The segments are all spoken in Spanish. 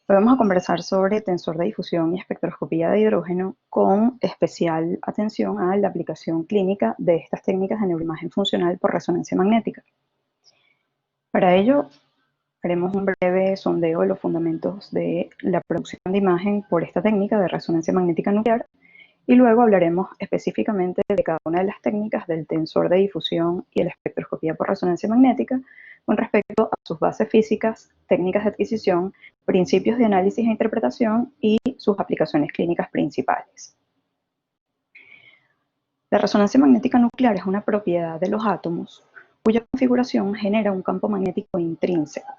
Hoy vamos a conversar sobre tensor de difusión y espectroscopía de hidrógeno con especial atención a la aplicación clínica de estas técnicas de neuroimagen funcional por resonancia magnética. Para ello, haremos un breve sondeo de los fundamentos de la producción de imagen por esta técnica de resonancia magnética nuclear y luego hablaremos específicamente de cada una de las técnicas del tensor de difusión y de la espectroscopía por resonancia magnética con respecto a sus bases físicas, técnicas de adquisición, principios de análisis e interpretación y sus aplicaciones clínicas principales. La resonancia magnética nuclear es una propiedad de los átomos cuya configuración genera un campo magnético intrínseco.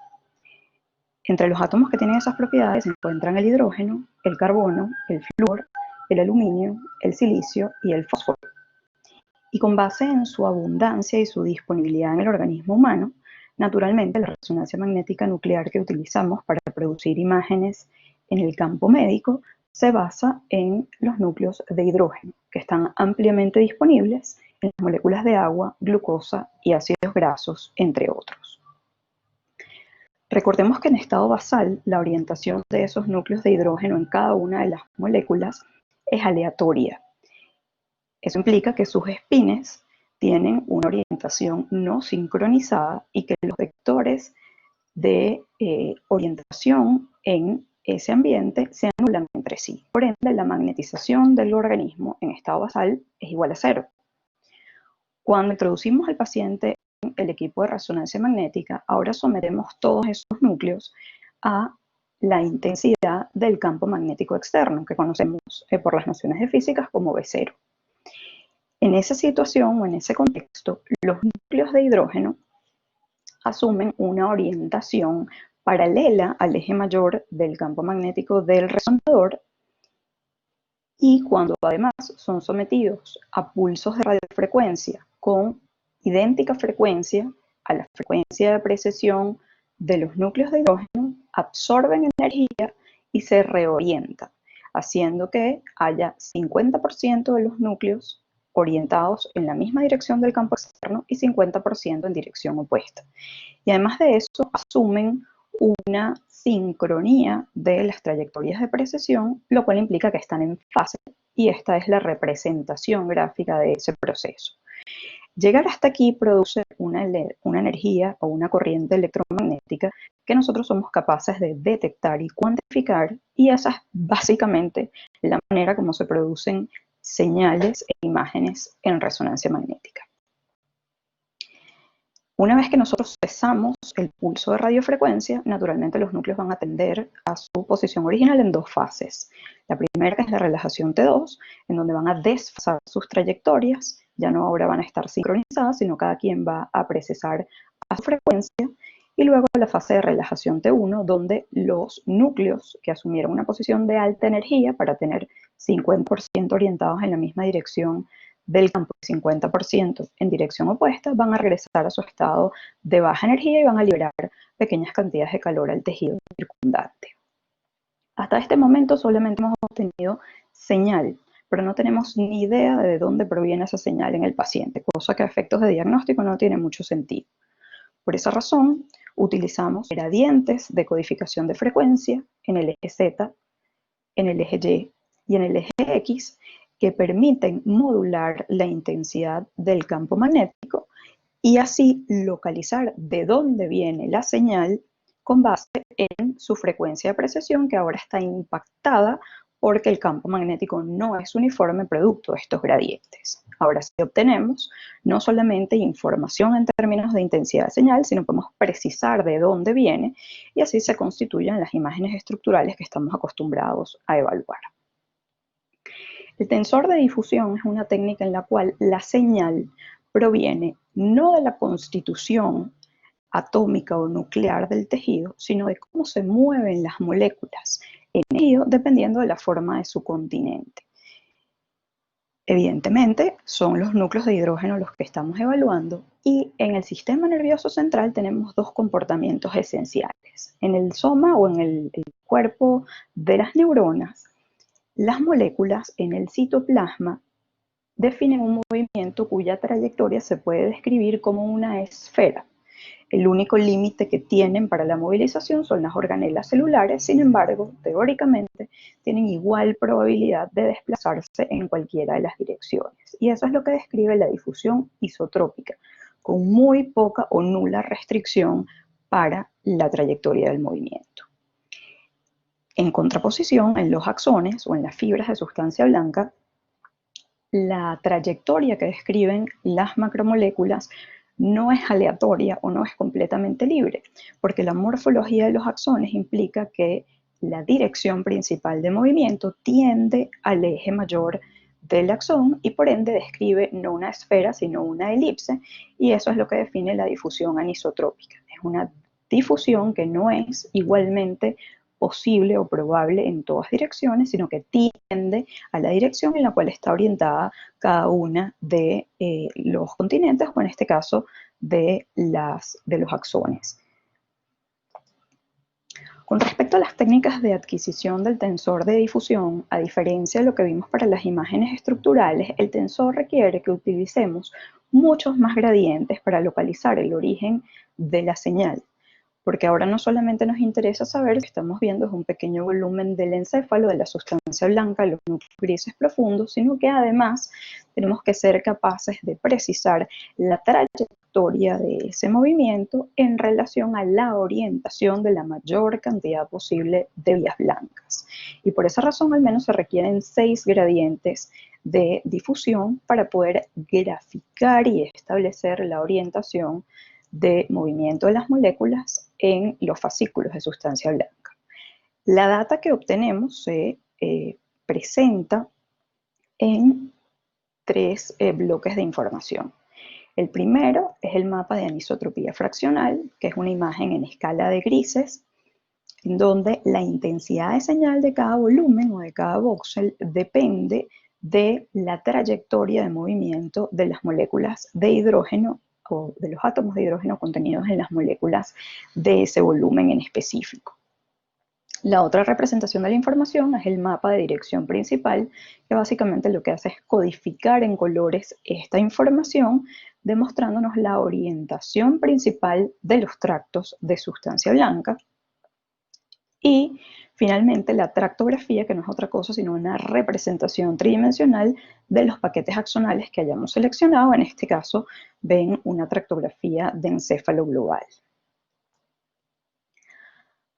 Entre los átomos que tienen esas propiedades se encuentran el hidrógeno, el carbono, el flúor, el aluminio, el silicio y el fósforo. Y con base en su abundancia y su disponibilidad en el organismo humano, naturalmente la resonancia magnética nuclear que utilizamos para producir imágenes en el campo médico se basa en los núcleos de hidrógeno, que están ampliamente disponibles en las moléculas de agua, glucosa y ácidos grasos, entre otros. Recordemos que en estado basal, la orientación de esos núcleos de hidrógeno en cada una de las moléculas es aleatoria. Eso implica que sus espines tienen una orientación no sincronizada y que los vectores de orientación en ese ambiente se anulan entre sí. Por ende, la magnetización del organismo en estado basal es igual a cero. Cuando introducimos al paciente en el equipo de resonancia magnética, ahora sometemos todos esos núcleos a la intensidad del campo magnético externo, que conocemos por las nociones de físicas como B0. En esa situación o en ese contexto, los núcleos de hidrógeno asumen una orientación paralela al eje mayor del campo magnético del resonador y cuando además son sometidos a pulsos de radiofrecuencia con idéntica frecuencia a la frecuencia de precesión de los núcleos de hidrógeno, absorben energía y se reorientan, haciendo que haya 50% de los núcleos orientados en la misma dirección del campo externo y 50% en dirección opuesta. Y además de eso, asumen una sincronía de las trayectorias de precesión, lo cual implica que están en fase y esta es la representación gráfica de ese proceso. Llegar hasta aquí produce una energía o una corriente electromagnética que nosotros somos capaces de detectar y cuantificar, y esa es básicamente la manera como se producen señales e imágenes en resonancia magnética. Una vez que nosotros cesamos el pulso de radiofrecuencia, naturalmente los núcleos van a tender a su posición original en dos fases. La primera es la relajación T2, en donde van a desfasar sus trayectorias, ya no ahora van a estar sincronizadas, sino cada quien va a precesar a su frecuencia. Y luego la fase de relajación T1, donde los núcleos que asumieron una posición de alta energía para tener 50% orientados en la misma dirección del campo y 50% en dirección opuesta, van a regresar a su estado de baja energía y van a liberar pequeñas cantidades de calor al tejido circundante. Hasta este momento solamente hemos obtenido señal, pero no tenemos ni idea de dónde proviene esa señal en el paciente, cosa que a efectos de diagnóstico no tiene mucho sentido. Por esa razón, utilizamos gradientes de codificación de frecuencia en el eje Z, en el eje Y y en el eje X, que permiten modular la intensidad del campo magnético y así localizar de dónde viene la señal con base en su frecuencia de precesión, que ahora está impactada porque el campo magnético no es uniforme producto de estos gradientes. Ahora sí obtenemos no solamente información en términos de intensidad de señal, sino podemos precisar de dónde viene y así se constituyen las imágenes estructurales que estamos acostumbrados a evaluar. El tensor de difusión es una técnica en la cual la señal proviene no de la constitución atómica o nuclear del tejido, sino de cómo se mueven las moléculas en ello dependiendo de la forma de su continente. Evidentemente, son los núcleos de hidrógeno los que estamos evaluando y en el sistema nervioso central tenemos dos comportamientos esenciales. En el soma o en el cuerpo de las neuronas, las moléculas en el citoplasma definen un movimiento cuya trayectoria se puede describir como una esfera. El único límite que tienen para la movilización son las organelas celulares, sin embargo, teóricamente, tienen igual probabilidad de desplazarse en cualquiera de las direcciones. Y eso es lo que describe la difusión isotrópica, con muy poca o nula restricción para la trayectoria del movimiento. En contraposición, en los axones o en las fibras de sustancia blanca, la trayectoria que describen las macromoléculas no es aleatoria o no es completamente libre, porque la morfología de los axones implica que la dirección principal de movimiento tiende al eje mayor del axón y por ende describe no una esfera sino una elipse, y eso es lo que define la difusión anisotrópica. Es una difusión que no es igualmente posible o probable en todas direcciones, sino que tiende a la dirección en la cual está orientada cada una de los continentes, o en este caso de los axones. Con respecto a las técnicas de adquisición del tensor de difusión, a diferencia de lo que vimos para las imágenes estructurales, el tensor requiere que utilicemos muchos más gradientes para localizar el origen de la señal, porque ahora no solamente nos interesa saber lo que estamos viendo es un pequeño volumen del encéfalo, de la sustancia blanca, los núcleos grises profundos, sino que además tenemos que ser capaces de precisar la trayectoria de ese movimiento en relación a la orientación de la mayor cantidad posible de vías blancas. Y por esa razón al menos se requieren 6 gradientes de difusión para poder graficar y establecer la orientación de movimiento de las moléculas en los fascículos de sustancia blanca. La data que obtenemos se presenta en 3 bloques de información. El primero es el mapa de anisotropía fraccional, que es una imagen en escala de grises, en donde la intensidad de señal de cada volumen o de cada voxel depende de la trayectoria de movimiento de las moléculas de hidrógeno o de los átomos de hidrógeno contenidos en las moléculas de ese volumen en específico. La otra representación de la información es el mapa de dirección principal, que básicamente lo que hace es codificar en colores esta información, demostrándonos la orientación principal de los tractos de sustancia blanca. Y finalmente la tractografía, que no es otra cosa sino una representación tridimensional de los paquetes axonales que hayamos seleccionado. En este caso ven una tractografía de encéfalo global.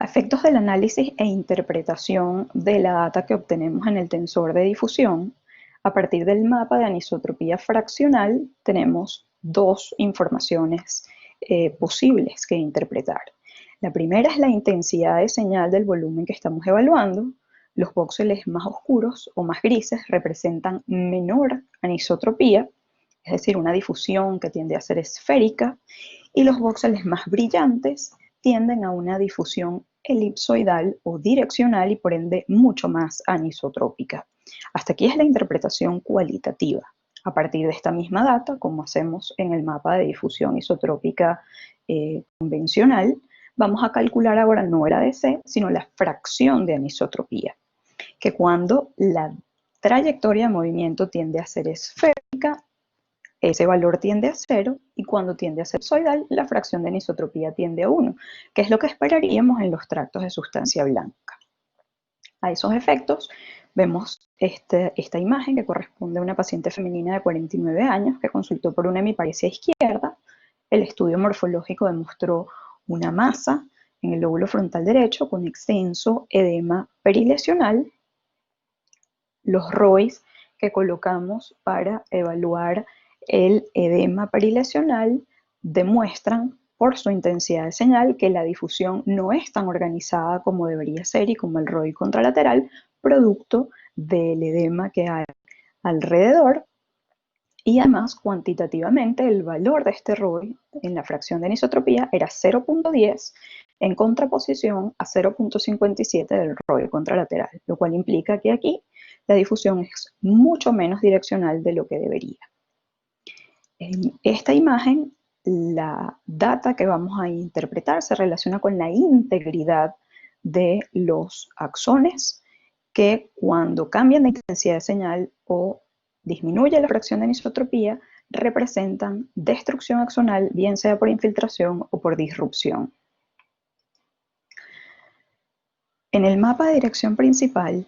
A efectos del análisis e interpretación de la data que obtenemos en el tensor de difusión, a partir del mapa de anisotropía fraccional tenemos 2 informaciones posibles que interpretar. La primera es la intensidad de señal del volumen que estamos evaluando. Los voxeles más oscuros o más grises representan menor anisotropía, es decir, una difusión que tiende a ser esférica, y los voxeles más brillantes tienden a una difusión elipsoidal o direccional y por ende mucho más anisotrópica. Hasta aquí es la interpretación cualitativa. A partir de esta misma data, como hacemos en el mapa de difusión isotrópica convencional, vamos a calcular ahora no el ADC, sino la fracción de anisotropía, que cuando la trayectoria de movimiento tiende a ser esférica, ese valor tiende a 0, y cuando tiende a ser elipsoidal, la fracción de anisotropía tiende a 1, que es lo que esperaríamos en los tractos de sustancia blanca. A esos efectos, vemos esta imagen que corresponde a una paciente femenina de 49 años que consultó por una hemiparesia izquierda. El estudio morfológico demostró una masa en el lóbulo frontal derecho con extenso edema perilesional. Los ROIs que colocamos para evaluar el edema perilesional demuestran por su intensidad de señal que la difusión no es tan organizada como debería ser y como el ROI contralateral, producto del edema que hay alrededor. Y además, cuantitativamente, el valor de este ROI en la fracción de anisotropía era 0.10 en contraposición a 0.57 del ROI contralateral, lo cual implica que aquí la difusión es mucho menos direccional de lo que debería. En esta imagen, la data que vamos a interpretar se relaciona con la integridad de los axones, que cuando cambian de intensidad de señal o disminuye la fracción de anisotropía, representan destrucción axonal, bien sea por infiltración o por disrupción. En el mapa de dirección principal,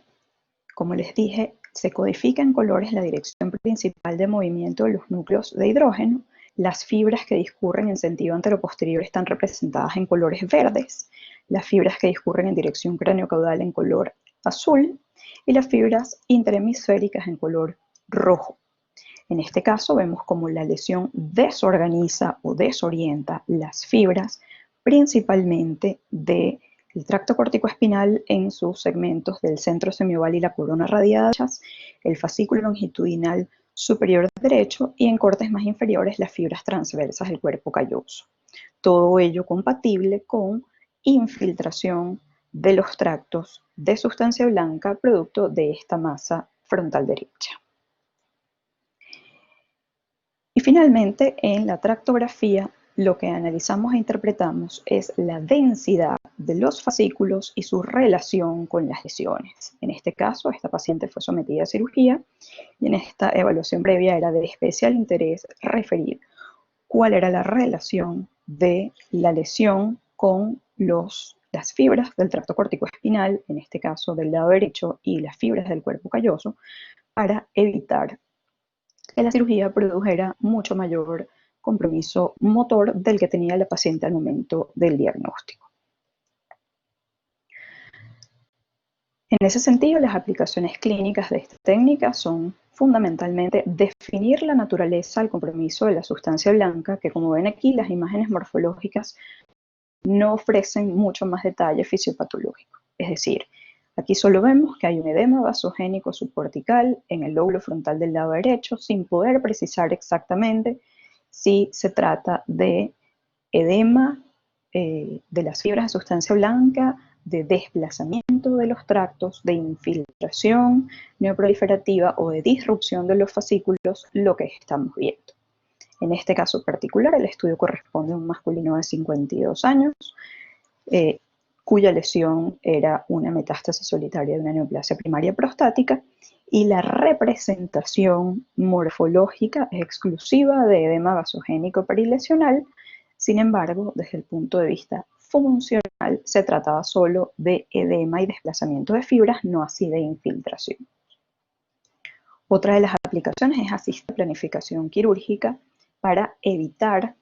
como les dije, se codifica en colores la dirección principal de movimiento de los núcleos de hidrógeno. Las fibras que discurren en sentido anteroposterior están representadas en colores verdes, las fibras que discurren en dirección craneocaudal en color azul y las fibras interhemisféricas en color rojo. En este caso vemos cómo la lesión desorganiza o desorienta las fibras, principalmente del tracto corticoespinal en sus segmentos del centro semioval y la corona radiadas, el fascículo longitudinal superior derecho y en cortes más inferiores las fibras transversas del cuerpo calloso. Todo ello compatible con infiltración de los tractos de sustancia blanca producto de esta masa frontal derecha. Y finalmente, en la tractografía, lo que analizamos e interpretamos es la densidad de los fascículos y su relación con las lesiones. En este caso, esta paciente fue sometida a cirugía y en esta evaluación previa era de especial interés referir cuál era la relación de la lesión con las fibras del tracto corticoespinal, en este caso del lado derecho, y las fibras del cuerpo calloso, para evitar que la cirugía produjera mucho mayor compromiso motor del que tenía la paciente al momento del diagnóstico. En ese sentido, las aplicaciones clínicas de esta técnica son fundamentalmente definir la naturaleza del compromiso de la sustancia blanca, que como ven aquí, las imágenes morfológicas no ofrecen mucho más detalle fisiopatológico. Es decir, aquí solo vemos que hay un edema vasogénico subcortical en el lóbulo frontal del lado derecho, sin poder precisar exactamente si se trata de edema de las fibras de sustancia blanca, de desplazamiento de los tractos, de infiltración neoproliferativa o de disrupción de los fascículos, lo que estamos viendo. En este caso particular, el estudio corresponde a un masculino de 52 años, cuya lesión era una metástasis solitaria de una neoplasia primaria prostática, y la representación morfológica es exclusiva de edema vasogénico perilesional. Sin embargo, desde el punto de vista funcional, se trataba solo de edema y desplazamiento de fibras, no así de infiltración. Otra de las aplicaciones es asistir a planificación quirúrgica para evitar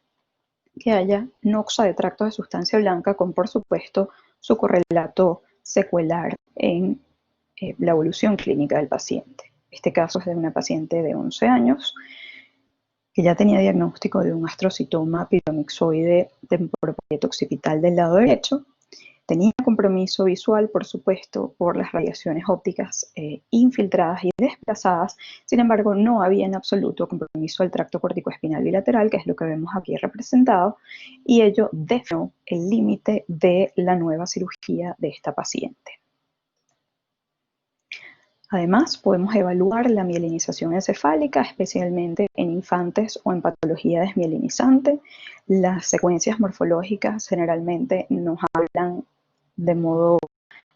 que haya noxa de tractos de sustancia blanca con, por supuesto, su correlato secuelar en la evolución clínica del paciente. Este caso es de una paciente de 11 años que ya tenía diagnóstico de un astrocitoma piramixoide temporoparieto occipital del lado derecho. Tenía compromiso visual, por supuesto, por las radiaciones ópticas infiltradas y desplazadas. Sin embargo, no había en absoluto compromiso del tracto corticoespinal bilateral, que es lo que vemos aquí representado, y ello definió el límite de la nueva cirugía de esta paciente. Además, podemos evaluar la mielinización encefálica, especialmente en infantes o en patología desmielinizante. Las secuencias morfológicas generalmente nos hablan de modo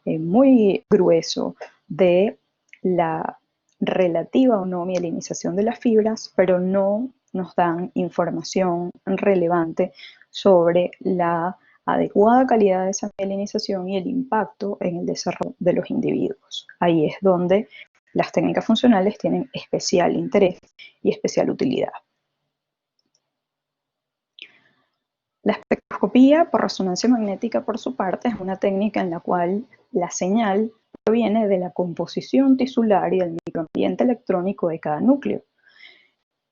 muy grueso de la relativa o no mielinización de las fibras, pero no nos dan información relevante sobre la adecuada calidad de esa mielinización y el impacto en el desarrollo de los individuos. Ahí es donde las técnicas funcionales tienen especial interés y especial utilidad. La espectroscopía por resonancia magnética, por su parte, es una técnica en la cual la señal proviene de la composición tisular y del microambiente electrónico de cada núcleo.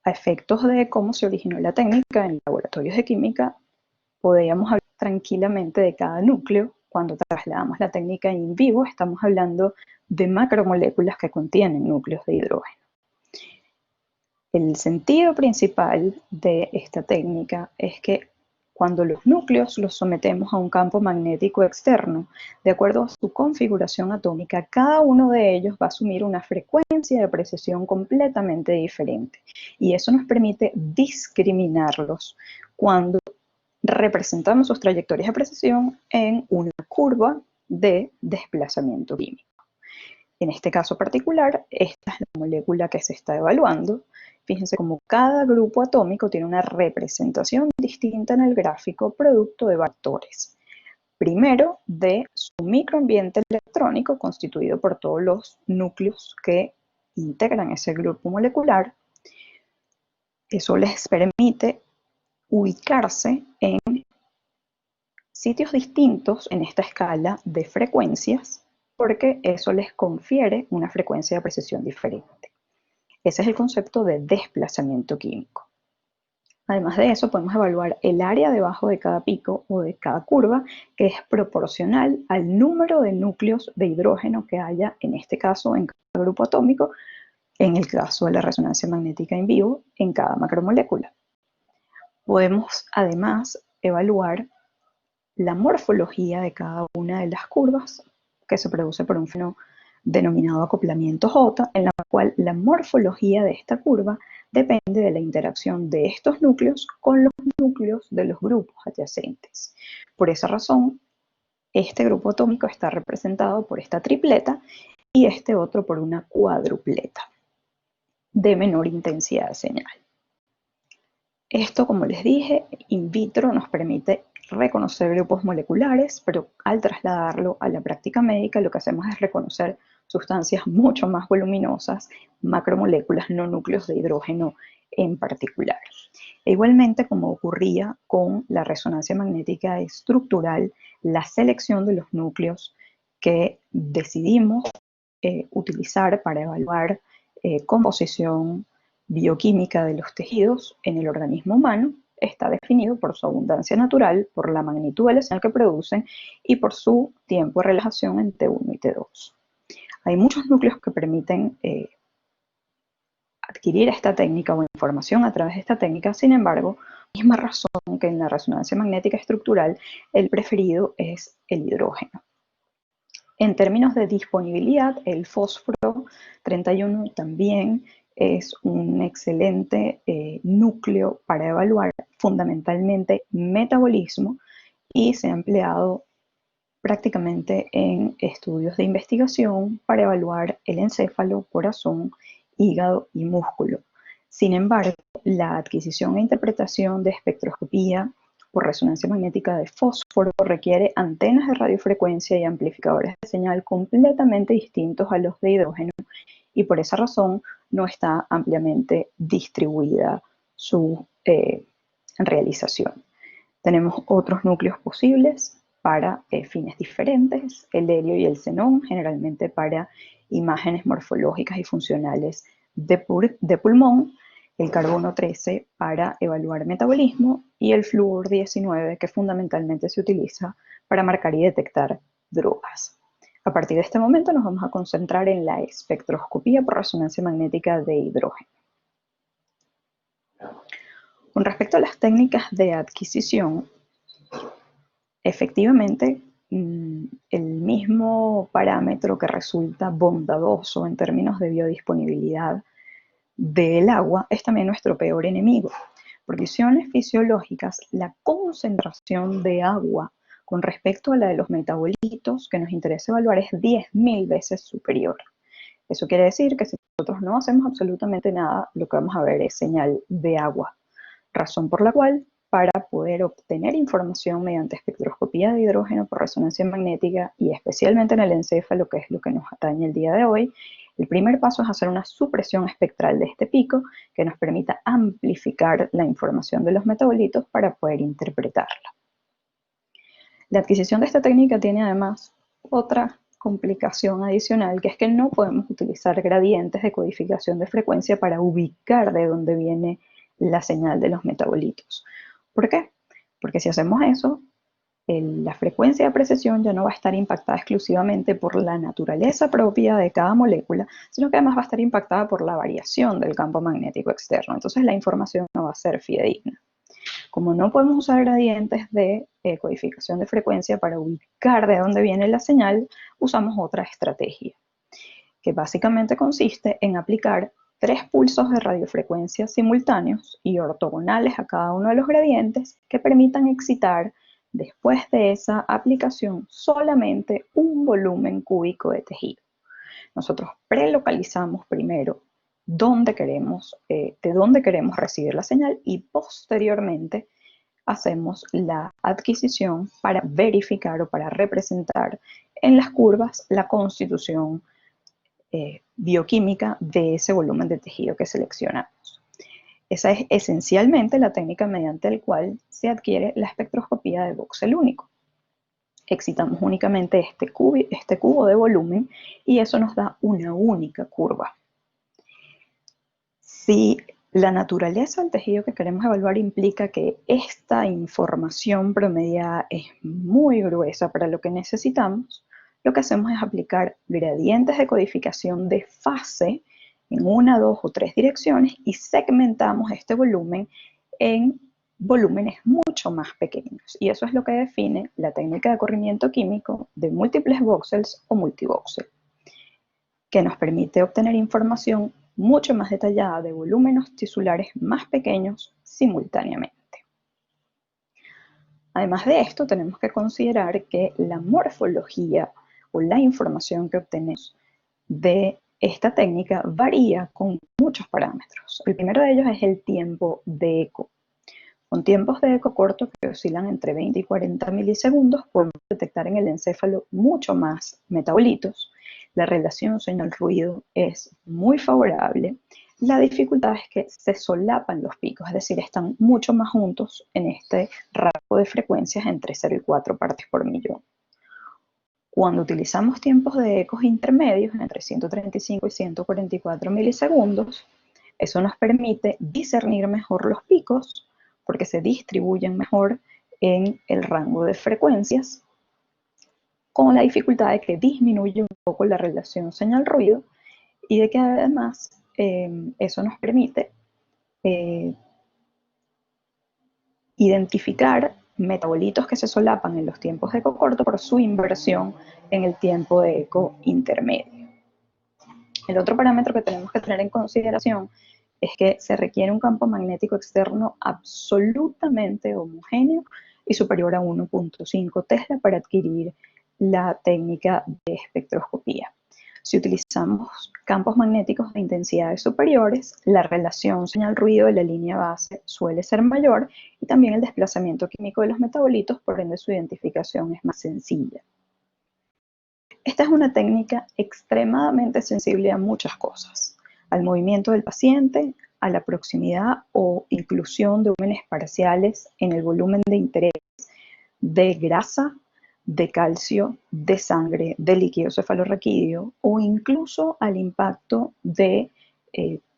A efectos de cómo se originó la técnica en laboratorios de química, podríamos hablar tranquilamente de cada núcleo. Cuando trasladamos la técnica in vivo, estamos hablando de macromoléculas que contienen núcleos de hidrógeno. El sentido principal de esta técnica es que cuando los núcleos los sometemos a un campo magnético externo, de acuerdo a su configuración atómica, cada uno de ellos va a asumir una frecuencia de precesión completamente diferente. Y eso nos permite discriminarlos cuando representamos sus trayectorias de precesión en una curva de desplazamiento químico. En este caso particular, esta es la molécula que se está evaluando. Fíjense cómo cada grupo atómico tiene una representación distinta en el gráfico producto de factores. Primero, de su microambiente electrónico constituido por todos los núcleos que integran ese grupo molecular. Eso les permite ubicarse en sitios distintos en esta escala de frecuencias, porque eso les confiere una frecuencia de precisión diferente. Ese es el concepto de desplazamiento químico. Además de eso, podemos evaluar el área debajo de cada pico o de cada curva, que es proporcional al número de núcleos de hidrógeno que haya, en este caso, en cada grupo atómico, en el caso de la resonancia magnética in vivo, en cada macromolécula. Podemos, además, evaluar la morfología de cada una de las curvas, que se produce por un fenómeno denominado acoplamiento J, en la cual la morfología de esta curva depende de la interacción de estos núcleos con los núcleos de los grupos adyacentes. Por esa razón, este grupo atómico está representado por esta tripleta y este otro por una cuadrupleta de menor intensidad de señal. Esto, como les dije, in vitro nos permite reconocer grupos moleculares, pero al trasladarlo a la práctica médica lo que hacemos es reconocer sustancias mucho más voluminosas, macromoléculas, no núcleos de hidrógeno en particular. E igualmente, como ocurría con la resonancia magnética estructural, la selección de los núcleos que decidimos utilizar para evaluar composición bioquímica de los tejidos en el organismo humano está definido por su abundancia natural, por la magnitud de la señal que producen y por su tiempo de relajación en T1 y T2. Hay muchos núcleos que permiten adquirir esta técnica o información a través de esta técnica, sin embargo, misma razón que en la resonancia magnética estructural, el preferido es el hidrógeno. En términos de disponibilidad, el fósforo 31 también es un excelente núcleo para evaluar fundamentalmente metabolismo y se ha empleado prácticamente en estudios de investigación para evaluar el encéfalo, corazón, hígado y músculo. Sin embargo, la adquisición e interpretación de espectroscopía por resonancia magnética de fósforo requiere antenas de radiofrecuencia y amplificadores de señal completamente distintos a los de hidrógeno y por esa razón no está ampliamente distribuida su realización. Tenemos otros núcleos posibles para fines diferentes, el helio y el xenón, generalmente para imágenes morfológicas y funcionales de pulmón, el carbono 13 para evaluar metabolismo y el flúor 19 que fundamentalmente se utiliza para marcar y detectar drogas. A partir de este momento nos vamos a concentrar en la espectroscopía por resonancia magnética de hidrógeno. Con respecto a las técnicas de adquisición, efectivamente, el mismo parámetro que resulta bondadoso en términos de biodisponibilidad del agua es también nuestro peor enemigo. Por condiciones fisiológicas, la concentración de agua con respecto a la de los metabolitos que nos interesa evaluar es 10.000 veces superior. Eso quiere decir que si nosotros no hacemos absolutamente nada, lo que vamos a ver es señal de agua. Razón por la cual, para poder obtener información mediante espectroscopía de hidrógeno por resonancia magnética y especialmente en el encéfalo, que es lo que nos atañe el día de hoy, el primer paso es hacer una supresión espectral de este pico que nos permita amplificar la información de los metabolitos para poder interpretarla. La adquisición de esta técnica tiene además otra complicación adicional, que es que no podemos utilizar gradientes de codificación de frecuencia para ubicar de dónde viene la señal de los metabolitos. ¿Por qué? Porque si hacemos eso, la frecuencia de precesión ya no va a estar impactada exclusivamente por la naturaleza propia de cada molécula, sino que además va a estar impactada por la variación del campo magnético externo. Entonces la información no va a ser fidedigna. Como no podemos usar gradientes de codificación de frecuencia para ubicar de dónde viene la señal, usamos otra estrategia, que básicamente consiste en aplicar 3 pulsos de radiofrecuencia simultáneos y ortogonales a cada uno de los gradientes que permitan excitar después de esa aplicación solamente un volumen cúbico de tejido. Nosotros prelocalizamos primero de dónde queremos recibir la señal y posteriormente hacemos la adquisición para verificar o para representar en las curvas la constitución bioquímica de ese volumen de tejido que seleccionamos. Esa es esencialmente la técnica mediante la cual se adquiere la espectroscopía de voxel único. Excitamos únicamente este cubo de volumen y eso nos da una única curva. Si la naturaleza del tejido que queremos evaluar implica que esta información promediada es muy gruesa para lo que necesitamos, lo que hacemos es aplicar gradientes de codificación de fase en una, dos o tres direcciones y segmentamos este volumen en volúmenes mucho más pequeños. Y eso es lo que define la técnica de corrimiento químico de múltiples voxels o multivoxel, que nos permite obtener información mucho más detallada de volúmenes tisulares más pequeños simultáneamente. Además de esto, tenemos que considerar que la morfología o la información que obtenemos de esta técnica varía con muchos parámetros. El primero de ellos es el tiempo de eco. Con tiempos de eco cortos que oscilan entre 20 y 40 milisegundos, podemos detectar en el encéfalo mucho más metabolitos. La relación señal-ruido es muy favorable. La dificultad es que se solapan los picos, es decir, están mucho más juntos en este rango de frecuencias entre 0 y 4 partes por millón. Cuando utilizamos tiempos de ecos intermedios entre 135 y 144 milisegundos, eso nos permite discernir mejor los picos porque se distribuyen mejor en el rango de frecuencias, con la dificultad de que disminuye un poco la relación señal-ruido y de que además eso nos permite identificar metabolitos que se solapan en los tiempos de eco corto por su inversión en el tiempo de eco intermedio. El otro parámetro que tenemos que tener en consideración es que se requiere un campo magnético externo absolutamente homogéneo y superior a 1.5 Tesla para adquirir la técnica de espectroscopía. Si utilizamos campos magnéticos de intensidades superiores, la relación señal-ruido de la línea base suele ser mayor y también el desplazamiento químico de los metabolitos, por ende su identificación es más sencilla. Esta es una técnica extremadamente sensible a muchas cosas, al movimiento del paciente, a la proximidad o inclusión de volúmenes parciales en el volumen de interés de grasa, de calcio, de sangre, de líquido cefalorraquídeo o incluso al impacto de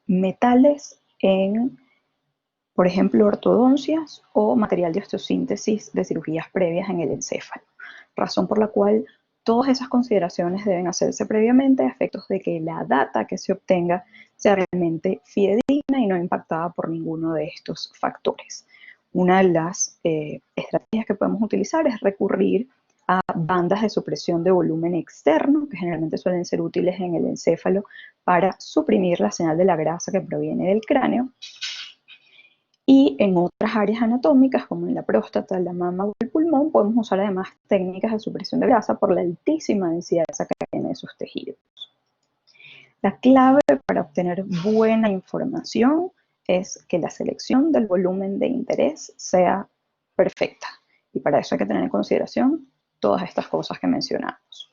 metales en, por ejemplo, ortodoncias o material de osteosíntesis de cirugías previas en el encéfalo, razón por la cual todas esas consideraciones deben hacerse previamente a efectos de que la data que se obtenga sea realmente fidedigna y no impactada por ninguno de estos factores. Una de las estrategias que podemos utilizar es recurrir a bandas de supresión de volumen externo, que generalmente suelen ser útiles en el encéfalo para suprimir la señal de la grasa que proviene del cráneo. Y en otras áreas anatómicas, como en la próstata, la mama o el pulmón, podemos usar además técnicas de supresión de grasa por la altísima densidad de grasa que tiene esos tejidos. La clave para obtener buena información es que la selección del volumen de interés sea perfecta. Y para eso hay que tener en consideración todas estas cosas que mencionamos.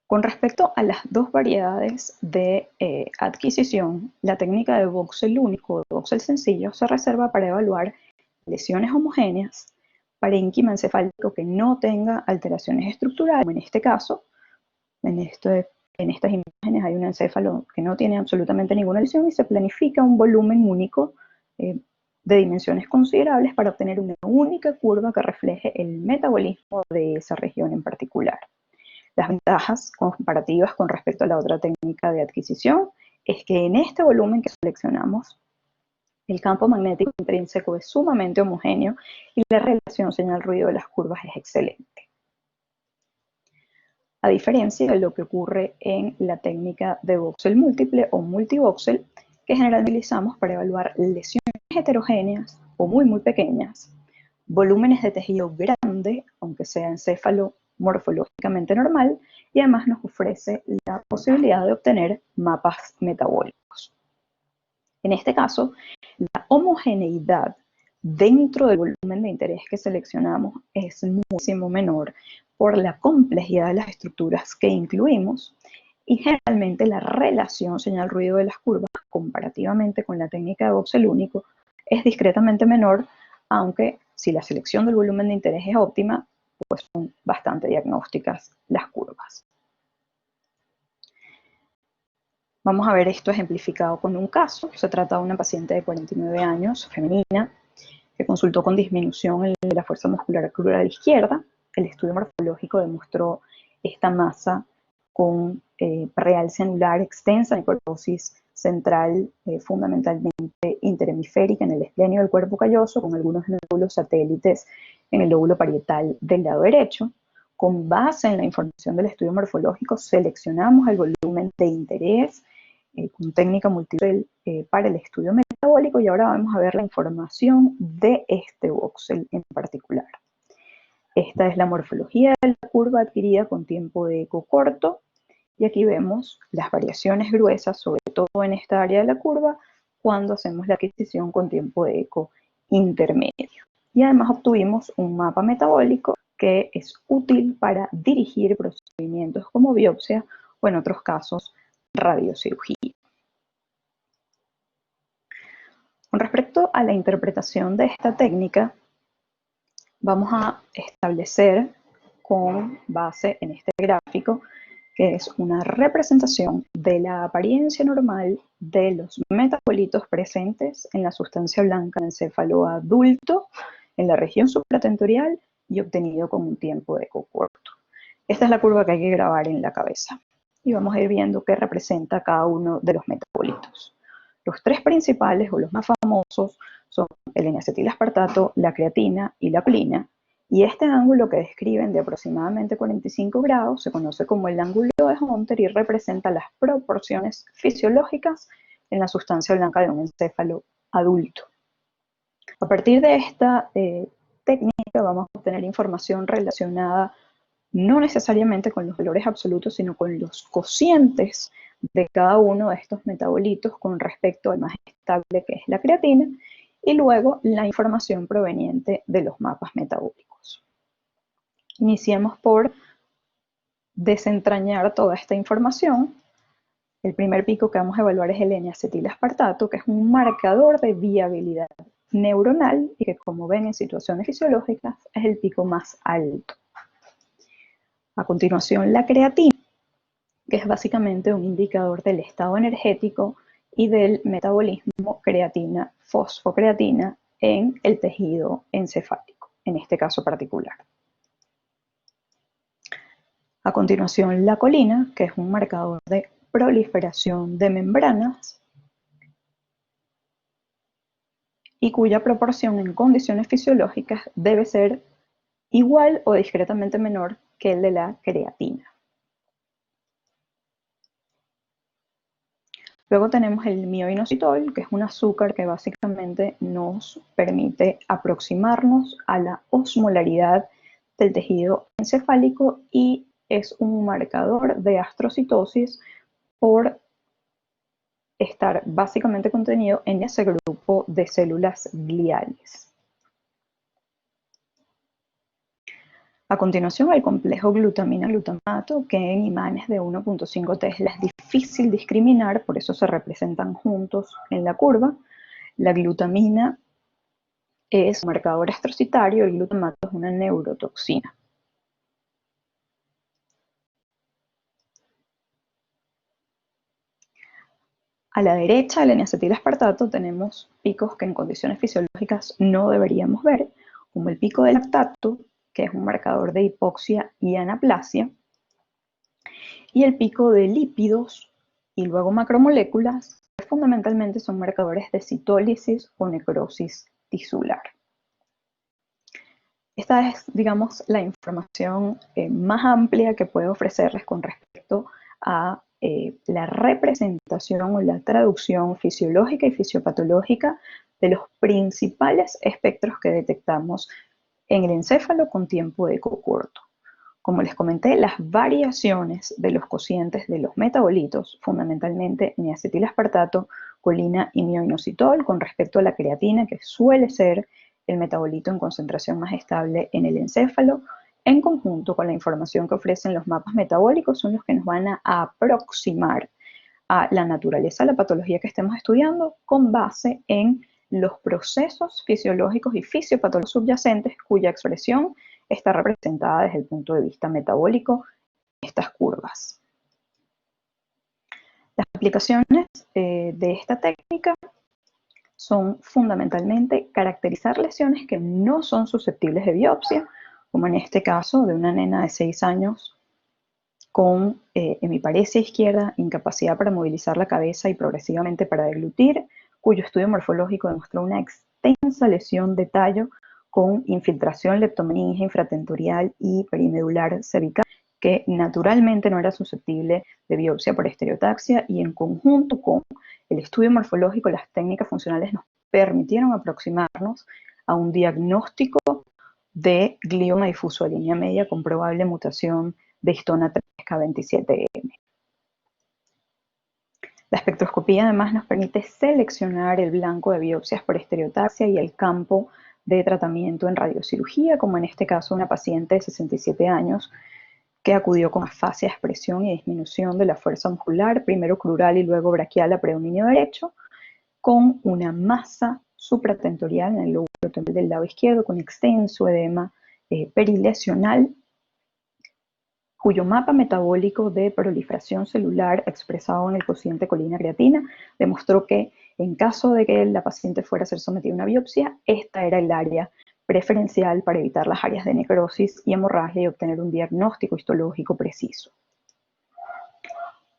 Con respecto a las dos variedades de adquisición, la técnica de voxel único o de voxel sencillo se reserva para evaluar lesiones homogéneas, parénquima encefálico que no tenga alteraciones estructurales, como en este caso, en estas imágenes hay un encéfalo que no tiene absolutamente ninguna lesión y se planifica un volumen único de dimensiones considerables para obtener una única curva que refleje el metabolismo de esa región en particular. Las ventajas comparativas con respecto a la otra técnica de adquisición es que en este volumen que seleccionamos, el campo magnético intrínseco es sumamente homogéneo y la relación señal-ruido de las curvas es excelente. A diferencia de lo que ocurre en la técnica de voxel múltiple o multivoxel, que generalmente utilizamos para evaluar lesiones heterogéneas o muy pequeñas, volúmenes de tejido grande, aunque sea encéfalo morfológicamente normal, y además nos ofrece la posibilidad de obtener mapas metabólicos. En este caso, la homogeneidad dentro del volumen de interés que seleccionamos es muchísimo menor por la complejidad de las estructuras que incluimos y generalmente la relación señal-ruido de las curvas comparativamente con la técnica de voxel único es discretamente menor, aunque si la selección del volumen de interés es óptima, pues son bastante diagnósticas las curvas. Vamos a ver esto ejemplificado con un caso. Se trata de una paciente de 49 años, femenina, que consultó con disminución de la fuerza muscular crural izquierda. El estudio morfológico demostró esta masa con prealcia anular extensa, necrosis central fundamentalmente interhemisférica en el esplenio del cuerpo calloso, con algunos nódulos satélites en el lóbulo parietal del lado derecho. Con base en la información del estudio morfológico, seleccionamos el volumen de interés con técnica multilevel para el estudio metabólico y ahora vamos a ver la información de este voxel en particular. Esta es la morfología de la curva adquirida con tiempo de eco corto y aquí vemos las variaciones gruesas, sobre todo en esta área de la curva, cuando hacemos la adquisición con tiempo de eco intermedio. Y además obtuvimos un mapa metabólico que es útil para dirigir procedimientos como biopsia o en otros casos radiocirugía. Con respecto a la interpretación de esta técnica, vamos a establecer con base en este gráfico que es una representación de la apariencia normal de los metabolitos presentes en la sustancia blanca del encéfalo adulto en la región supratentorial y obtenido con un tiempo de eco corto. Esta es la curva que hay que grabar en la cabeza y vamos a ir viendo qué representa cada uno de los metabolitos. Los tres principales o los más famosos son el N-acetilaspartato, la creatina y la colina. Y este ángulo que describen de aproximadamente 45 grados se conoce como el ángulo de Hunter y representa las proporciones fisiológicas en la sustancia blanca de un encéfalo adulto. A partir de esta técnica vamos a obtener información relacionada no necesariamente con los valores absolutos, sino con los cocientes de cada uno de estos metabolitos con respecto al más estable que es la creatina, y luego la información proveniente de los mapas metabólicos. Iniciemos por desentrañar toda esta información. El primer pico que vamos a evaluar es el N-acetilaspartato, que es un marcador de viabilidad neuronal y que, como ven en situaciones fisiológicas, es el pico más alto. A continuación, la creatina, que es básicamente un indicador del estado energético y del metabolismo creatina-fosfocreatina en el tejido encefálico, en este caso particular. A continuación, la colina, que es un marcador de proliferación de membranas y cuya proporción en condiciones fisiológicas debe ser igual o discretamente menor que el de la creatina. Luego tenemos el mioinositol, que es un azúcar que básicamente nos permite aproximarnos a la osmolaridad del tejido encefálico y es un marcador de astrocitosis por estar básicamente contenido en ese grupo de células gliales. A continuación, el complejo glutamina-glutamato, que en imanes de 1.5 Tesla es difícil discriminar, por eso se representan juntos en la curva. La glutamina es un marcador astrocitario, el glutamato es una neurotoxina. A la derecha del N-acetilaspartato tenemos picos que en condiciones fisiológicas no deberíamos ver, como el pico de lactato, que es un marcador de hipoxia y anaplasia, y el pico de lípidos y luego macromoléculas, que fundamentalmente son marcadores de citólisis o necrosis tisular. Esta es, digamos, la información más amplia que puedo ofrecerles con respecto a la representación o la traducción fisiológica y fisiopatológica de los principales espectros que detectamos en el encéfalo con tiempo de eco corto. Como les comenté, las variaciones de los cocientes de los metabolitos, fundamentalmente N-acetilaspartato, colina y mioinositol, con respecto a la creatina, que suele ser el metabolito en concentración más estable en el encéfalo, en conjunto con la información que ofrecen los mapas metabólicos, son los que nos van a aproximar a la naturaleza de la patología que estemos estudiando con base en los procesos fisiológicos y fisiopatológicos subyacentes cuya expresión está representada desde el punto de vista metabólico en estas curvas. Las aplicaciones de esta técnica son fundamentalmente caracterizar lesiones que no son susceptibles de biopsia, como en este caso de una nena de 6 años con hemiparesia izquierda, incapacidad para movilizar la cabeza y progresivamente para deglutir, cuyo estudio morfológico demostró una extensa lesión de tallo con infiltración leptomeningia infratentorial y perimedular cervical, que naturalmente no era susceptible de biopsia por estereotaxia, y en conjunto con el estudio morfológico, las técnicas funcionales nos permitieron aproximarnos a un diagnóstico de glioma difuso de línea media con probable mutación de histona 3K27M. La espectroscopía además nos permite seleccionar el blanco de biopsias por estereotaxia y el campo de tratamiento en radiocirugía, como en este caso una paciente de 67 años que acudió con afasia, expresión y disminución de la fuerza muscular, primero crural y luego braquial a predominio derecho, con una masa supratentorial en el lóbulo temporal del lado izquierdo, con extenso edema perilesional, cuyo mapa metabólico de proliferación celular expresado en el cociente colina-creatina demostró que en caso de que la paciente fuera a ser sometida a una biopsia, esta era el área preferencial para evitar las áreas de necrosis y hemorragia y obtener un diagnóstico histológico preciso.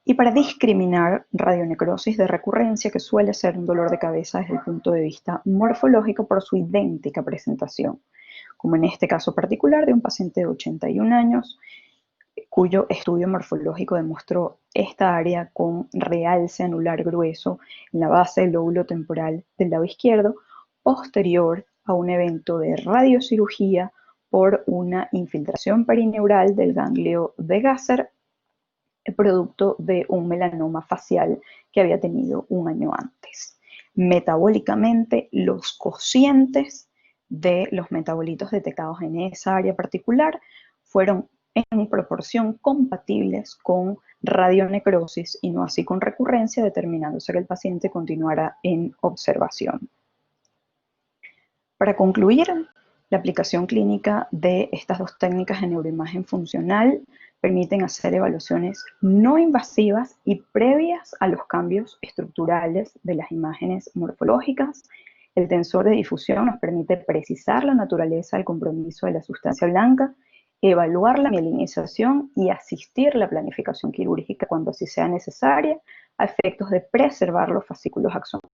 Y para discriminar radionecrosis de recurrencia, que suele ser un dolor de cabeza desde el punto de vista morfológico por su idéntica presentación, como en este caso particular de un paciente de 81 años, cuyo estudio morfológico demostró esta área con realce anular grueso en la base del lóbulo temporal del lado izquierdo, posterior a un evento de radiocirugía por una infiltración perineural del ganglio de Gasser, producto de un melanoma facial que había tenido un año antes. Metabólicamente, los cocientes de los metabolitos detectados en esa área particular fueron en proporción compatibles con radionecrosis y no así con recurrencia, determinándose que el paciente continuara en observación. Para concluir, la aplicación clínica de estas dos técnicas de neuroimagen funcional permiten hacer evaluaciones no invasivas y previas a los cambios estructurales de las imágenes morfológicas. El tensor de difusión nos permite precisar la naturaleza del compromiso de la sustancia blanca, evaluar la mielinización y asistir la planificación quirúrgica cuando así sea necesaria, a efectos de preservar los fascículos axonales.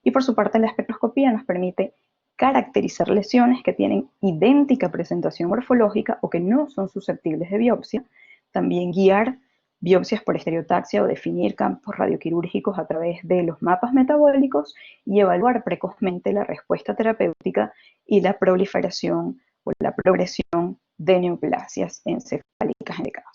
Y por su parte, la espectroscopía nos permite caracterizar lesiones que tienen idéntica presentación morfológica o que no son susceptibles de biopsia, también guiar biopsias por estereotaxia o definir campos radioquirúrgicos a través de los mapas metabólicos y evaluar precozmente la respuesta terapéutica y la proliferación o la progresión de neoplasias encefálicas en el caso.